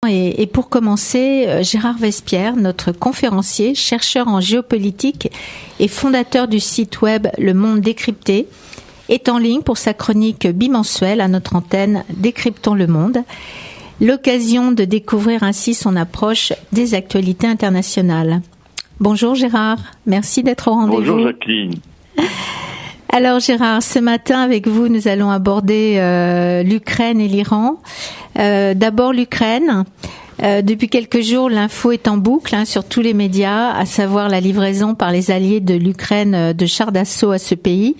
Et pour commencer, Gérard Vespierre, notre conférencier, chercheur en géopolitique et fondateur du site web Le Monde Décrypté, est en ligne pour sa chronique bimensuelle à notre antenne Décryptons le Monde. L'occasion de découvrir ainsi son approche des actualités internationales. Bonjour Gérard, merci d'être au rendez-vous. Bonjour Jacqueline. Alors Gérard, ce matin avec vous, nous allons aborder l'Ukraine et l'Iran. D'abord l'Ukraine. Depuis quelques jours, l'info est en boucle sur tous les médias, à savoir la livraison par les alliés de l'Ukraine de chars d'assaut à ce pays.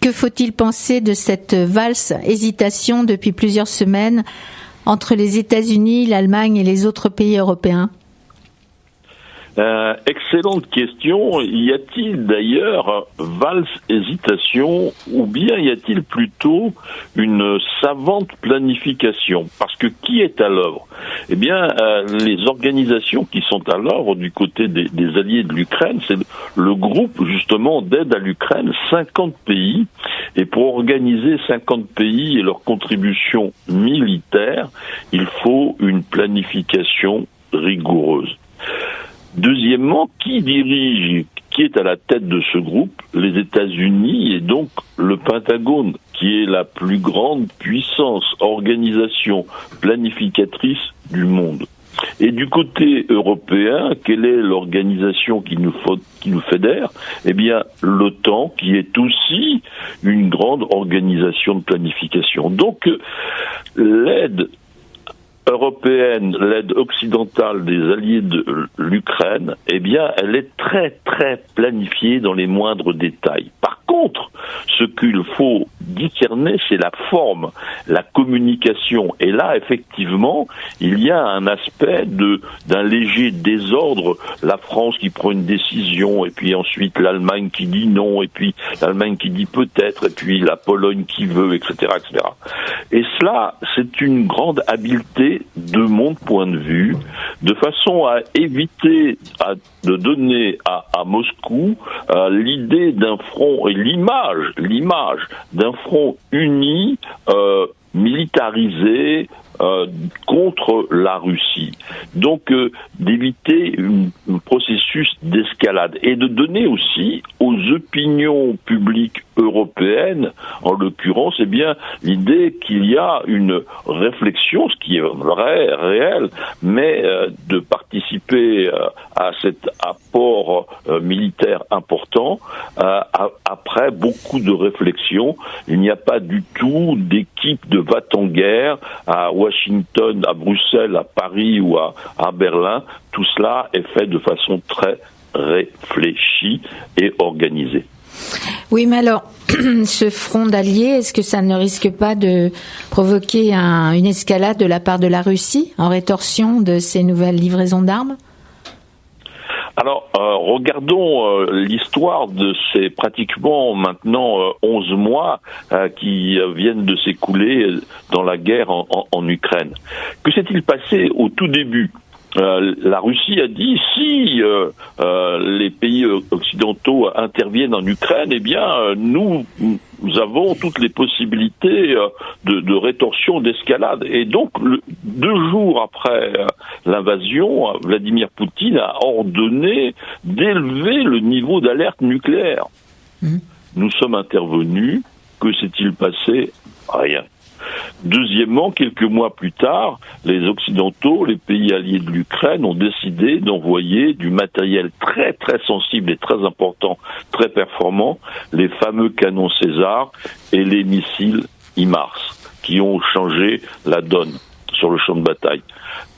Que faut-il penser de cette valse hésitation depuis plusieurs semaines entre les États-Unis, l'Allemagne et les autres pays européens? Excellente question. Y a-t-il d'ailleurs valse hésitation ou bien y a-t-il plutôt une savante planification? Parce que qui est à l'œuvre? Eh bien, les organisations qui sont à l'œuvre du côté des alliés de l'Ukraine, c'est le groupe justement d'aide à l'Ukraine, 50 pays. Et pour organiser 50 pays et leur contribution militaire, il faut une planification rigoureuse. Deuxièmement, qui est à la tête de ce groupe? Les États-Unis et donc le Pentagone, qui est la plus grande puissance, organisation planificatrice du monde. Et du côté européen, quelle est l'organisation qui nous fédère? Eh bien, l'OTAN, qui est aussi une grande organisation de planification. Donc, l'aide européenne, l'aide occidentale des alliés de l'Ukraine, eh bien, elle est très, très planifiée dans les moindres détails. Par contre, ce qu'il faut discerner, c'est la forme, la communication. Et là, effectivement, il y a un aspect d'un léger désordre. La France qui prend une décision, et puis ensuite l'Allemagne qui dit non, et puis l'Allemagne qui dit peut-être, et puis la Pologne qui veut, etc., etc. Et cela, c'est une grande habileté de mon point de vue, de façon à éviter de donner à Moscou l'idée d'un front et l'image d'un front uni, militarisé, contre la Russie. Donc d'éviter un processus d'escalade et de donner aussi aux opinions publiques européennes, en l'occurrence, eh bien l'idée qu'il y a une réflexion, ce qui est vrai, réel, mais de participer à cet apport militaire important après beaucoup de réflexion. Il n'y a pas du tout d'équipe de va-t-en-guerre à Washington, à Bruxelles, à Paris ou à Berlin. Tout cela est fait de façon très réfléchie et organisée. Oui, mais alors, ce front d'alliés, est-ce que ça ne risque pas de provoquer une escalade de la part de la Russie en rétorsion de ces nouvelles livraisons d'armes? Alors, regardons l'histoire de ces pratiquement maintenant 11 mois qui viennent de s'écouler dans la guerre en Ukraine. Que s'est-il passé au tout début? La Russie a dit si les pays occidentaux interviennent en Ukraine, eh bien nous avons toutes les possibilités de rétorsion, d'escalade. Et donc 2 jours après l'invasion, Vladimir Poutine a ordonné d'élever le niveau d'alerte nucléaire. Nous sommes intervenus. Que s'est-il passé? Rien. Deuxièmement, quelques mois plus tard, les Occidentaux, les pays alliés de l'Ukraine, ont décidé d'envoyer du matériel très très sensible et très important, très performant, les fameux canons César et les missiles HIMARS, qui ont changé la donne sur le champ de bataille.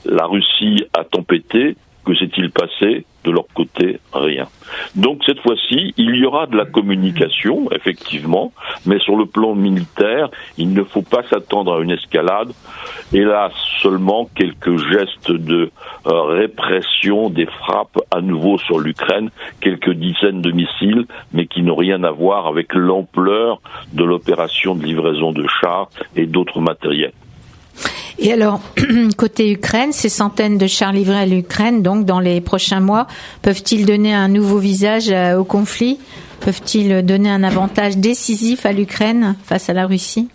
La Russie a tempêté. Que s'est-il passé? De leur côté, rien. Donc cette fois-ci, il y aura de la communication, effectivement, mais sur le plan militaire, il ne faut pas s'attendre à une escalade. Hélas, seulement quelques gestes de répression des frappes à nouveau sur l'Ukraine, quelques dizaines de missiles, mais qui n'ont rien à voir avec l'ampleur de l'opération de livraison de chars et d'autres matériels. Et alors, côté Ukraine, ces centaines de chars livrés à l'Ukraine, donc dans les prochains mois, peuvent-ils donner un nouveau visage au conflit? Peuvent-ils donner un avantage décisif à l'Ukraine face à la Russie?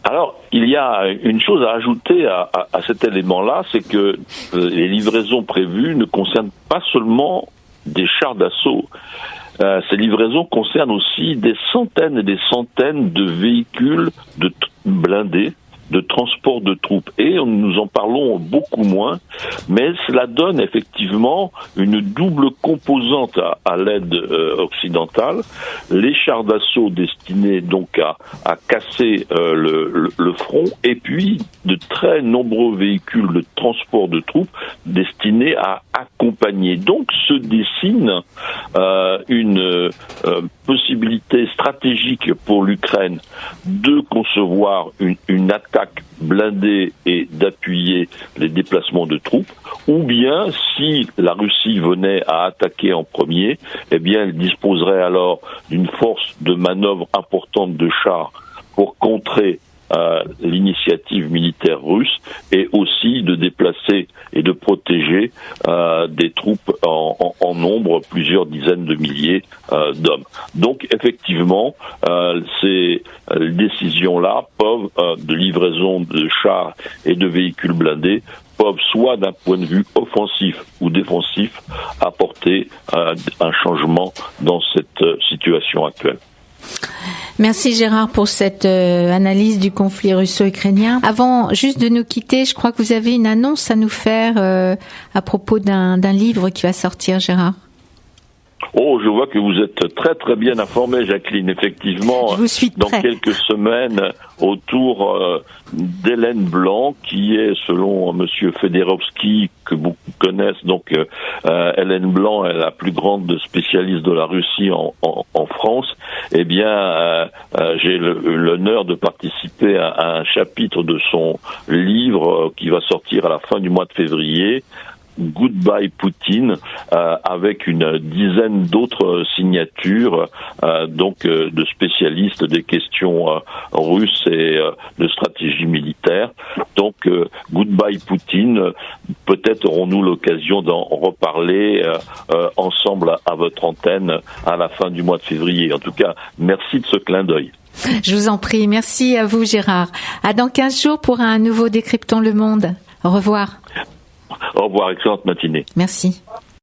Alors, il y a une chose à ajouter à cet élément-là, c'est que les livraisons prévues ne concernent pas seulement des chars d'assaut. Ces livraisons concernent aussi des centaines et des centaines de véhicules blindés, de transport de troupes. Et nous en parlons beaucoup moins, mais cela donne effectivement une double composante à l'aide occidentale. Les chars d'assaut destinés donc à casser le front, et puis de très nombreux véhicules de transport de troupes destinés à accompagner. Donc se dessine une possibilité stratégique pour l'Ukraine de concevoir une attaque blindée et d'appuyer les déplacements de troupes, ou bien si la Russie venait à attaquer en premier, eh bien elle disposerait alors d'une force de manœuvre importante de chars pour contrer l'initiative militaire russe, et aussi de déplacer et de protéger des troupes en nombre, plusieurs dizaines de milliers d'hommes. Donc effectivement, ces décisions-là de livraison de chars et de véhicules blindés peuvent, soit d'un point de vue offensif ou défensif, apporter un changement dans cette situation actuelle. Merci Gérard pour cette analyse du conflit russo-ukrainien. Avant juste de nous quitter, je crois que vous avez une annonce à nous faire à propos d'un livre qui va sortir, Gérard. Oh, je vois que vous êtes très très bien informée, Jacqueline. Effectivement, je vous suis dans quelques semaines, autour d'Hélène Blanc, qui est, selon Monsieur Fedorovski, que beaucoup connaissent, donc Hélène Blanc est la plus grande spécialiste de la Russie en France. Eh bien, j'ai l'honneur de participer à un chapitre de son livre qui va sortir à la fin du mois de février. Goodbye Poutine, avec une dizaine d'autres signatures, donc de spécialistes des questions russes et de stratégie militaire. Donc Goodbye Poutine, peut-être aurons-nous l'occasion d'en reparler ensemble à votre antenne à la fin du mois de février. En tout cas, merci de ce clin d'œil. Je vous en prie, merci à vous Gérard. À dans 15 jours pour un nouveau Décryptons le Monde. Au revoir. Au revoir, excellente matinée. Merci.